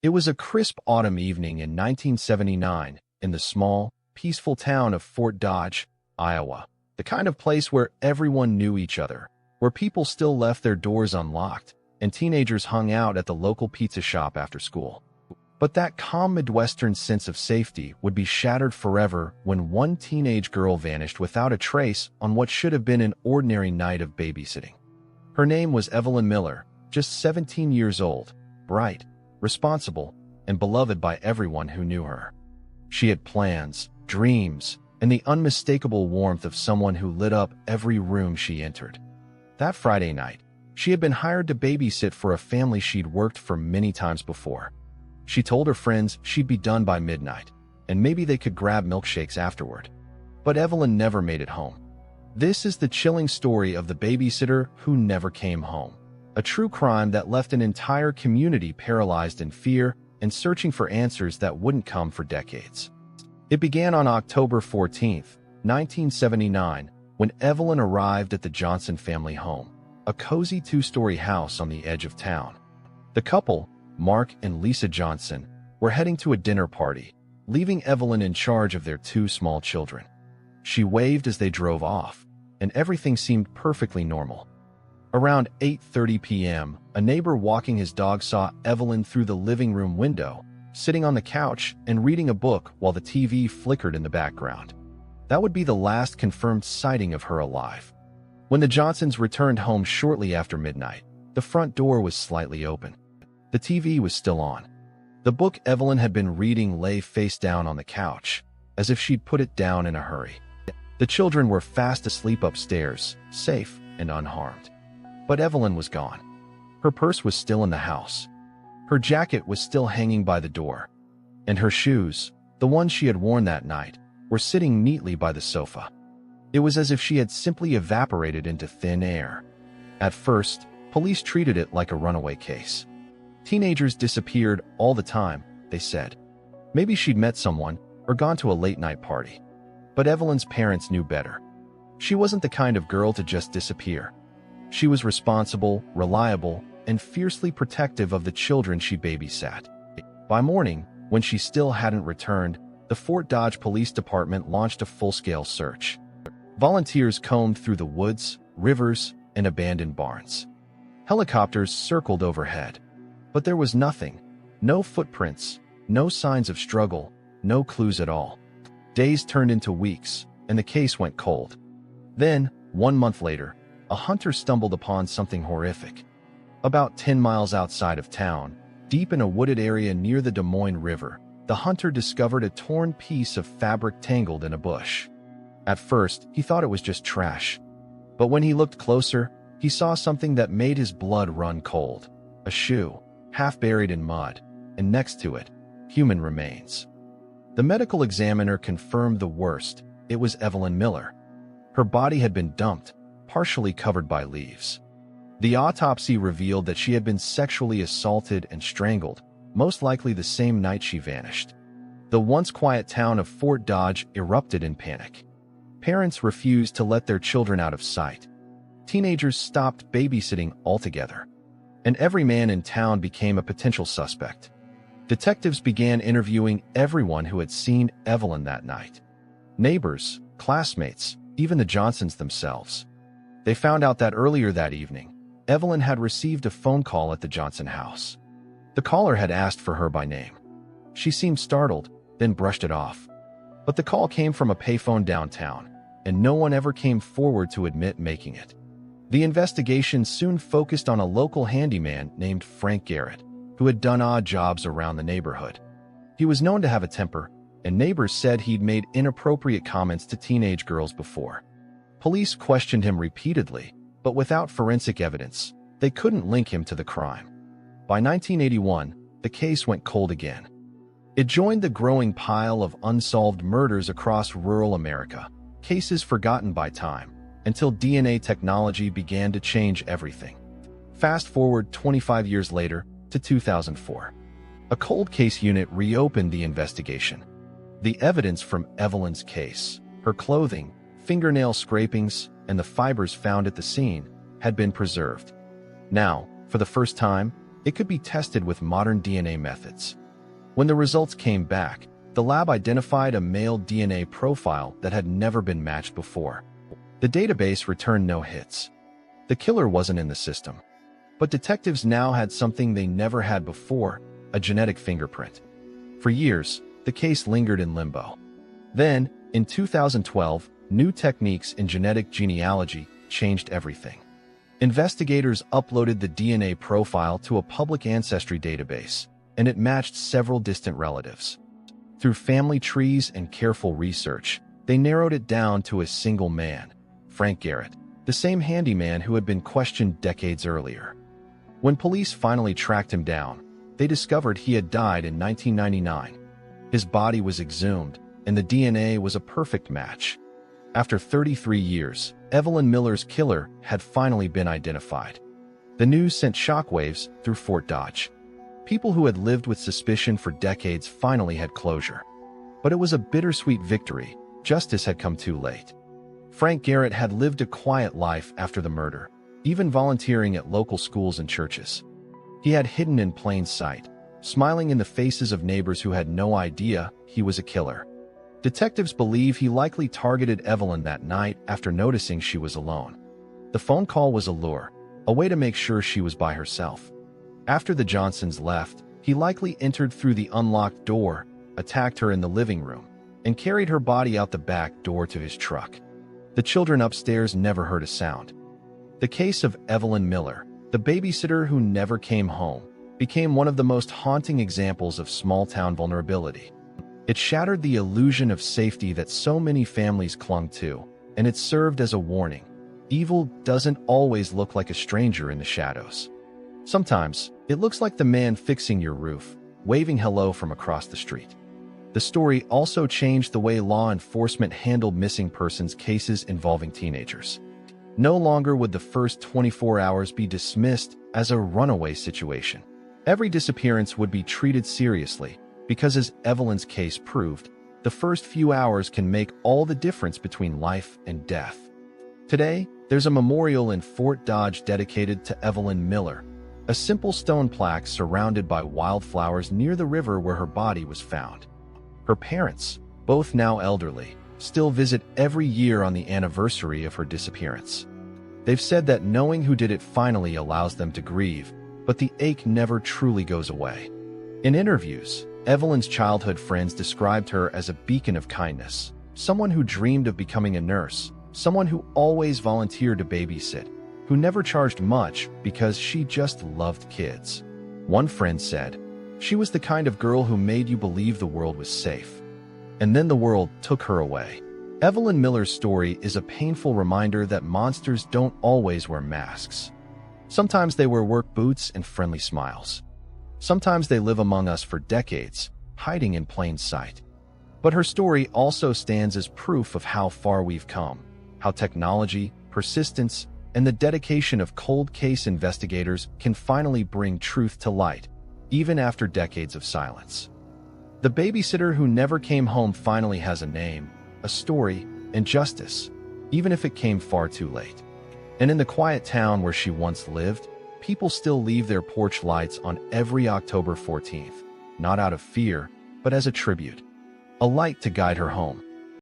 It was a crisp autumn evening in 1979 in the small, peaceful town of Fort Dodge, Iowa, the kind of place where everyone knew each other, where people still left their doors unlocked, and teenagers hung out at the local pizza shop after school. But that calm Midwestern sense of safety would be shattered forever when one teenage girl vanished without a trace on what should have been an ordinary night of babysitting. Her name was Evelyn Miller, just 17 years old, bright, responsible, and beloved by everyone who knew her. She had plans, dreams, and the unmistakable warmth of someone who lit up every room she entered. That Friday night, she had been hired to babysit for a family she'd worked for many times before. She told her friends she'd be done by midnight, and maybe they could grab milkshakes afterward. But Evelyn never made it home. This is the chilling story of the babysitter who never came home. A true crime that left an entire community paralyzed in fear and searching for answers that wouldn't come for decades. It began on October 14, 1979, when Evelyn arrived at the Johnson family home, a cozy two-story house on the edge of town. The couple, Mark and Lisa Johnson, were heading to a dinner party, leaving Evelyn in charge of their two small children. She waved as they drove off, and everything seemed perfectly normal. Around 8:30 p.m., a neighbor walking his dog saw Evelyn through the living room window, sitting on the couch and reading a book while the TV flickered in the background. That would be the last confirmed sighting of her alive. When the Johnsons returned home shortly after midnight, the front door was slightly open. The TV was still on. The book Evelyn had been reading lay face down on the couch, as if she'd put it down in a hurry. The children were fast asleep upstairs, safe and unharmed. But Evelyn was gone. Her purse was still in the house. Her jacket was still hanging by the door. And her shoes, the ones she had worn that night, were sitting neatly by the sofa. It was as if she had simply evaporated into thin air. At first, police treated it like a runaway case. Teenagers disappeared all the time, they said. Maybe she'd met someone or gone to a late-night party. But Evelyn's parents knew better. She wasn't the kind of girl to just disappear. She was responsible, reliable, and fiercely protective of the children she babysat. By morning, when she still hadn't returned, the Fort Dodge Police Department launched a full-scale search. Volunteers combed through the woods, rivers, and abandoned barns. Helicopters circled overhead. But there was nothing. No footprints, no signs of struggle, no clues at all. Days turned into weeks, and the case went cold. Then, 1 month later, a hunter stumbled upon something horrific. About 10 miles outside of town, deep in a wooded area near the Des Moines River, the hunter discovered a torn piece of fabric tangled in a bush. At first, he thought it was just trash. But when he looked closer, he saw something that made his blood run cold. A shoe, half buried in mud, and next to it, human remains. The medical examiner confirmed the worst. It was Evelyn Miller. Her body had been dumped, partially covered by leaves. The autopsy revealed that she had been sexually assaulted and strangled, most likely the same night she vanished. The once quiet town of Fort Dodge erupted in panic. Parents refused to let their children out of sight. Teenagers stopped babysitting altogether. And every man in town became a potential suspect. Detectives began interviewing everyone who had seen Evelyn that night. Neighbors, classmates, even the Johnsons themselves. They found out that earlier that evening, Evelyn had received a phone call at the Johnson house. The caller had asked for her by name. She seemed startled, then brushed it off. But the call came from a payphone downtown, and no one ever came forward to admit making it. The investigation soon focused on a local handyman named Frank Garrett, who had done odd jobs around the neighborhood. He was known to have a temper, and neighbors said he'd made inappropriate comments to teenage girls before. Police questioned him repeatedly, but without forensic evidence, they couldn't link him to the crime. By 1981, the case went cold again. It joined the growing pile of unsolved murders across rural America, cases forgotten by time, until DNA technology began to change everything. Fast forward 25 years later to 2004. A cold case unit reopened the investigation. The evidence from Evelyn's case, her clothing, fingernail scrapings, and the fibers found at the scene, had been preserved. Now, for the first time, it could be tested with modern DNA methods. When the results came back, the lab identified a male DNA profile that had never been matched before. The database returned no hits. The killer wasn't in the system. But detectives now had something they never had before, a genetic fingerprint. For years, the case lingered in limbo. Then, in 2012, new techniques in genetic genealogy changed everything. Investigators uploaded the DNA profile to a public ancestry database, and it matched several distant relatives. Through family trees and careful research, they narrowed it down to a single man, Frank Garrett, the same handyman who had been questioned decades earlier. When police finally tracked him down, they discovered he had died in 1999. His body was exhumed, and the DNA was a perfect match. After 33 years, Evelyn Miller's killer had finally been identified. The news sent shockwaves through Fort Dodge. People who had lived with suspicion for decades finally had closure. But it was a bittersweet victory. Justice had come too late. Frank Garrett had lived a quiet life after the murder, even volunteering at local schools and churches. He had hidden in plain sight, smiling in the faces of neighbors who had no idea he was a killer. Detectives believe he likely targeted Evelyn that night after noticing she was alone. The phone call was a lure, a way to make sure she was by herself. After the Johnsons left, he likely entered through the unlocked door, attacked her in the living room, and carried her body out the back door to his truck. The children upstairs never heard a sound. The case of Evelyn Miller, the babysitter who never came home, became one of the most haunting examples of small-town vulnerability. It shattered the illusion of safety that so many families clung to, and it served as a warning. Evil doesn't always look like a stranger in the shadows. Sometimes, it looks like the man fixing your roof, waving hello from across the street. The story also changed the way law enforcement handled missing persons cases involving teenagers. No longer would the first 24 hours be dismissed as a runaway situation. Every disappearance would be treated seriously, because as Evelyn's case proved, the first few hours can make all the difference between life and death. Today, there's a memorial in Fort Dodge dedicated to Evelyn Miller, a simple stone plaque surrounded by wildflowers near the river where her body was found. Her parents, both now elderly, still visit every year on the anniversary of her disappearance. They've said that knowing who did it finally allows them to grieve, but the ache never truly goes away. In interviews, Evelyn's childhood friends described her as a beacon of kindness, someone who dreamed of becoming a nurse, someone who always volunteered to babysit, who never charged much because she just loved kids. One friend said, "She was the kind of girl who made you believe the world was safe. And then the world took her away." Evelyn Miller's story is a painful reminder that monsters don't always wear masks. Sometimes they wear work boots and friendly smiles. Sometimes they live among us for decades, hiding in plain sight. But her story also stands as proof of how far we've come, how technology, persistence, and the dedication of cold case investigators can finally bring truth to light, even after decades of silence. The babysitter who never came home finally has a name, a story, and justice, even if it came far too late. And in the quiet town where she once lived, people still leave their porch lights on every October 14th, not out of fear, but as a tribute, a light to guide her home.